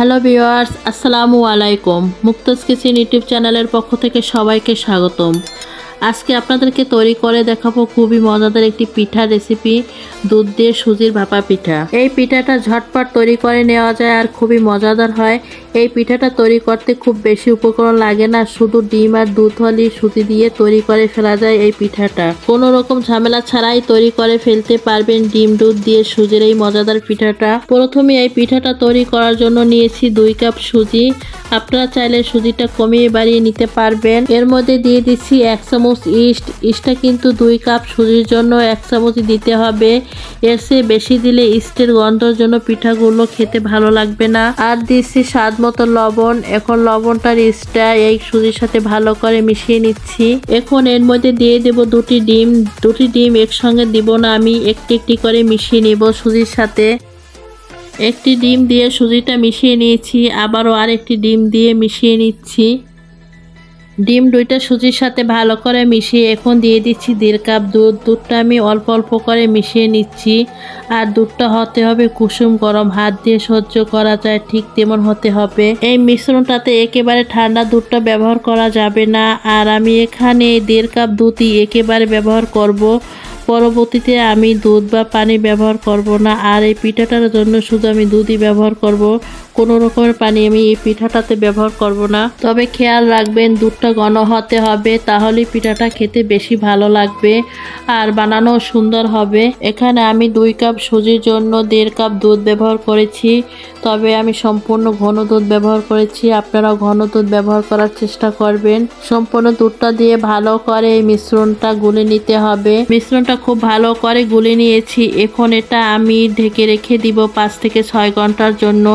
Hello viewers, আসসালামু আলাইকুম। Mukta's kitchen YouTube চ্যানেলের পক্ষ থেকে সবাইকে স্বাগতম। আজকে আপনাদেরকে তৈরি করে দেখাবো খুবই মজাদার একটি পিঠা রেসিপি, দুধ দিয়ে সুজির ভাপা পিঠা। এই পিঠাটা ঝটপট তৈরি করে নেওয়া যায় আর খুবই মজাদার হয়। এই পিঠাটা তৈরি করতে খুব বেশি উপকরণ লাগে না, শুধু ডিম আর দুধ হলি সুজি দিয়ে তৈরি করে ফেলা যায়। এই পিঠাটা কোনো রকম ঝামেলা ছাড়াই তৈরি করে ফেলতে পারবেন ডিম দুধ দিয়ে সুজির এই মজাদার পিঠাটা। প্রথমে এই পিঠাটা তৈরি করার জন্য নিয়েছি 2 কাপ সুজি। আপনারা চাইলে সুজিটা কমিয়ে বাড়িয়ে নিতে পারবেন। এর মধ্যে দিয়ে দিচ্ছি 1 চামচ ইস্টটা কিন্তু 2 কাপ সুজির জন্য 1 চামচ দিতে হবে। এর চেয়ে বেশি দিলে ইস্টের গন্ধের জন্য পিঠাগুলো খেতে ভালো লাগবে না। আর দিচ্ছি স্বাদ মতো লবণ। এখন লবণটার ইস্টটা এই সুজির সাথে ভালো করে মিশিয়ে নিচ্ছি। এখন এর মধ্যে দিয়ে দেব 2টি ডিম। 2টি ডিম একসঙ্গে দিব না, আমি একটি একটি করে মিশিয়ে নেব সুজির সাথে। একটি ডিম দিয়ে সুজিটা মিশিয়ে নিয়েছি, আবারও আরেকটি ডিম দিয়ে মিশিয়ে নিচ্ছি। ডিম 2টা সুজির সাথে ভালো করে মিশিয়ে এখন দিয়ে দিচ্ছি 1.5 কাপ দুধ। দুধটা আমি অল্প অল্প করে মিশিয়ে নিচ্ছি। আর দুধটা হতে হবে কুসুম গরম, হাত দিয়ে সহ্য করা যায় ঠিক তেমন হতে হবে। এই মিশ্রণটাতে একেবারে ঠান্ডা দুধটা ব্যবহার করা যাবে না। আর আমি এখানে 1.5 কাপ দুধই একেবারে ব্যবহার করব। পরবর্তীতে আমি দুধ বা পানি ব্যবহার করব না। আর এই পিঠাটার জন্য শুধু আমি দুধই ব্যবহার করব, কোনো রকমের পানি আমি এই পিঠাটাতে ব্যবহার করব না। তবে খেয়াল রাখবেন দুধটা ঘন হতে হবে, তাহলে পিঠাটা খেতে বেশি ভালো লাগবে আর বানানো সুন্দর হবে। এখানে আমি 2 কাপ সুজির জন্য 1.5 কাপ দুধ ব্যবহার করেছি, তবে আমি সম্পূর্ণ ঘন দুধ ব্যবহার করেছি। আপনারাও ঘন দুধ ব্যবহার করার চেষ্টা করবেন। সম্পূর্ণ দুধটা দিয়ে ভালো করে এই মিশ্রণটা গুলে নিতে হবে। মিশ্রণটা খুব ভালো করে গুলে নিয়েছি। এখন এটা আমি ঢেকে রেখে দিব 5 থেকে 6 ঘন্টার জন্য।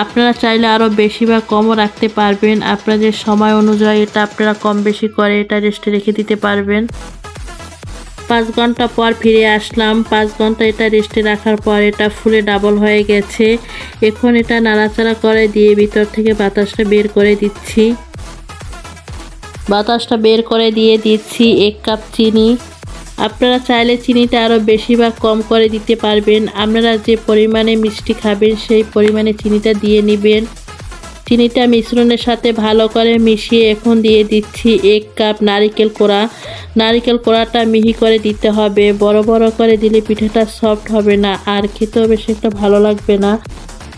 আপনারা চাইলে আরও বেশি বা কমও রাখতে পারবেন, আপনাদের সময় অনুযায়ী এটা আপনারা কম বেশি করে এটা রেস্টে রেখে দিতে পারবেন। 5 ঘন্টা পর ফিরে আসলাম। 5 ঘন্টা এটা রেস্টে রাখার পর এটা ফুলে ডাবল হয়ে গেছে। এখন এটা নাড়াচাড়া করে দিয়ে ভিতর থেকে বাতাসটা বের করে দিচ্ছি। বাতাসটা বের করে দিয়ে দিচ্ছি 1 কাপ চিনি। আপনারা চাইলে চিনিটা আরও বেশি বা কম করে দিতে পারবেন। আপনারা যে পরিমাণে মিষ্টি খাবেন সেই পরিমাণে চিনিটা দিয়ে নেবেন। চিনিটা মিশ্রণের সাথে ভালো করে মিশিয়ে এখন দিয়ে দিচ্ছি 1 কাপ নারকেল কোড়া। নারকেল কোড়াটা মিহি করে দিতে হবে, বড় বড় করে দিলে পিঠাটা সফট হবে না আর খেতেও বেশি একটা ভালো লাগবে না।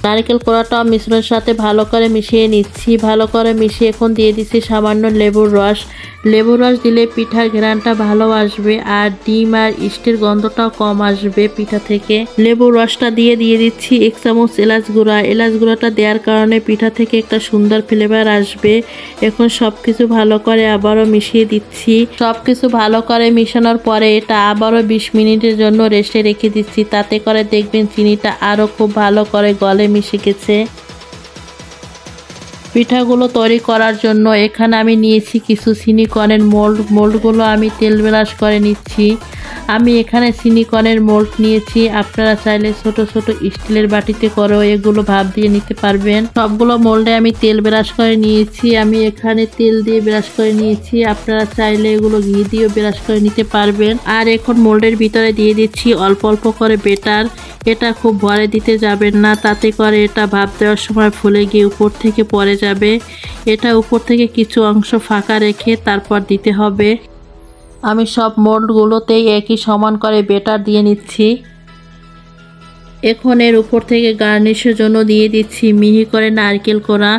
নারকেল কোড়াটা মিশ্রণের সাথে ভালো করে মিশিয়ে নিচ্ছি। ভালো করে মিশিয়ে এখন দিয়ে দিচ্ছি সামান্য লেবুর রস। লেবুর রস দিলে পিঠার ঘ্রাণটা ভালো আসবে আর ডিম আর ইস্টের গন্ধটাও কম আসবে পিঠা থেকে। লেবুর রসটা দিয়ে দিচ্ছি 1 চামচ এলাচ গুঁড়া। এলাচ গুঁড়াটা দেওয়ার কারণে পিঠা থেকে একটা সুন্দর ফ্লেভার আসবে। এখন সবকিছু ভালো করে আবারও মিশিয়ে দিচ্ছি। সবকিছু ভালো করে মিশানোর পরে এটা আবারও 20 মিনিটের জন্য রেস্টে রেখে দিচ্ছি। তাতে করে দেখবেন চিনিটা আরও খুব ভালো করে গলে মিশে গেছে। পিঠাগুলো তৈরি করার জন্য এখানে আমি নিয়েছি কিছু সিলিকনের মোল্ড। মোল্ডগুলো আমি তেল ব্রাশ করে নিচ্ছি। আমি এখানে সিলিকনের মোল্ড নিয়েছি, আপনারা চাইলে ছোট ছোট স্টিলের বাটিতে করেও এগুলো ভাপ দিয়ে নিতে পারবেন। সবগুলো মোল্ডে আমি তেল ব্রাশ করে নিয়েছি। আমি এখানে তেল দিয়ে ব্রাশ করে নিয়েছি, আপনারা চাইলে এগুলো ঘি দিয়েও ব্রাশ করে নিতে পারবেন। আর এখন মোল্ডের ভিতরে দিয়ে দিচ্ছি অল্প অল্প করে বেটার। এটা খুব ভরে দিতে যাবেন না, তাতে করে এটা ভাপ দেওয়ার সময় ফুলে গিয়ে উপর থেকে পড়ে যাবে। এটা উপর থেকে কিছু অংশ ফাঁকা রেখে তারপর দিতে হবে। আমি সব মোল্ডগুলোতেই একই সমান করে বেটার দিয়ে নিচ্ছি। এখন এর উপর থেকে গার্নিশের জন্য দিয়ে দিচ্ছি মিহি করে নারকেল কোড়া।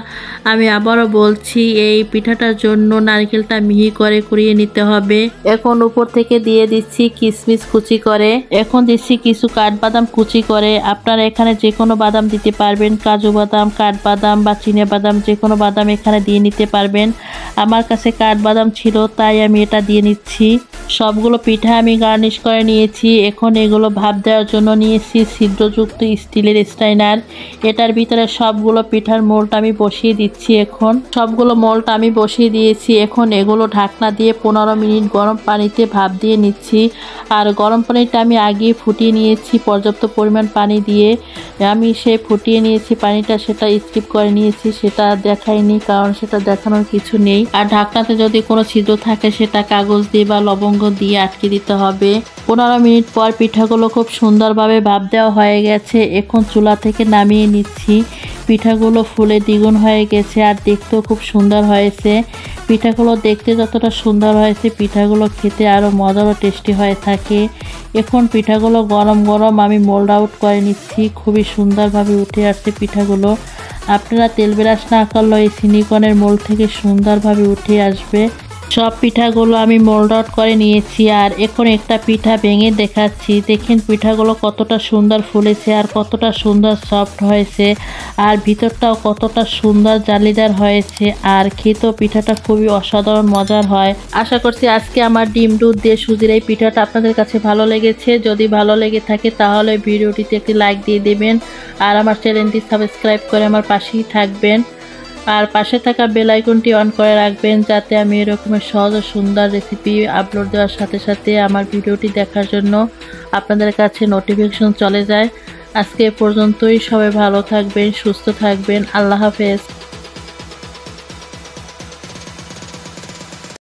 আমি আবারও বলছি এই পিঠাটার জন্য নারকেলটা মিহি করে কুড়িয়ে নিতে হবে। এখন উপর থেকে দিয়ে দিচ্ছি কিশমিশ কুচি করে। এখন দিচ্ছি কিছু কাঠবাদাম কুচি করে। আপনারা এখানে যে কোনো বাদাম দিতে পারবেন, কাজু বাদাম, কাঠবাদাম বা চিনে বাদাম, যে কোনো বাদাম এখানে দিয়ে নিতে পারবেন। আমার কাছে কাঠবাদাম ছিল তাই আমি এটা দিয়ে নিচ্ছি। সবগুলো পিঠা আমি গার্নিশ করে নিয়েছি। এখন এগুলো ভাপ দেওয়ার জন্য নিয়েছি ছিদ্রযুক্ত স্টিলের স্ট্যাইনার। এটার ভিতরে সবগুলো পিঠার মোল্ড আমি বসিয়ে দিচ্ছি। এখন সবগুলো মোল্ড আমি বসিয়ে দিয়েছি। এখন এগুলো ঢাকনা দিয়ে 15 মিনিট গরম পানিতে ভাপ দিয়ে নিচ্ছি। আর গরম পানিটা আমি আগেই ফুটিয়ে নিয়েছি পর্যাপ্ত পরিমাণ পানি দিয়ে। আমি ফুটিয়ে নিয়েছি পানিটা, সেটা স্কিপ করে নিয়েছি, সেটা দেখাইনি কারণ সেটা দেখানোর কিছু নেই। আর ঢাকনাতে যদি কোনো ছিদ্র থাকে সেটা কাগজ দিয়ে বা লবঙ্গ দিয়ে আটকে দিতে হবে। 15 মিনিট পর পিঠাগুলো খুব সুন্দরভাবে ভাপ দেওয়া হয়ে গেছে। এখন চুলা থেকে নামিয়ে নিচ্ছি। পিঠাগুলো ফুলে দ্বিগুণ হয়ে গেছে আর দেখতেও খুব সুন্দর হয়েছে। পিঠাগুলো দেখতে যতটা সুন্দর হয়েছে পিঠাগুলো খেতে আরও মজার ও টেস্টি হয়ে থাকে। এখন পিঠাগুলো গরম গরম আমি মোল্ড আউট করে নিচ্ছি। খুবই সুন্দরভাবে উঠে আসছে পিঠাগুলো। আপনারা তেল ব্রাশ না করলেও এই সিলিকনের মোল্ড থেকে সুন্দরভাবে উঠে আসবে। সব পিঠাগুলো আমি মোল্ড আউট করে নিয়েছি আর এখন একটা পিঠা ভেঙে দেখাচ্ছি। দেখেন পিঠাগুলো কতটা সুন্দর ফুলেছে আর কতটা সুন্দর সফট হয়েছে আর ভিতরটাও কতটা সুন্দর জালিদার হয়েছে আর খেতেও পিঠাটা খুবই অসাধারণ মজার হয়। আশা করছি আজকে আমার ডিম দুধ দিয়ে সুজির এই পিঠাটা আপনাদের কাছে ভালো লেগেছে। যদি ভালো লেগে থাকে তাহলে ভিডিওটিতে একটি লাইক দিয়ে দেবেন আর আমার চ্যানেলটি সাবস্ক্রাইব করে আমার পাশেই থাকবেন আর পাশে থাকা বেল আইকনটি অন করে রাখবেন যাতে আমি এরকমের সহজ ও সুন্দর রেসিপি আপলোড দেওয়ার সাথে সাথে আমার ভিডিওটি দেখার জন্য আপনাদের কাছে নোটিফিকেশন চলে যায়। আজকে এ পর্যন্তই। সবাই ভালো থাকবেন, সুস্থ থাকবেন। আল্লাহ হাফেজ।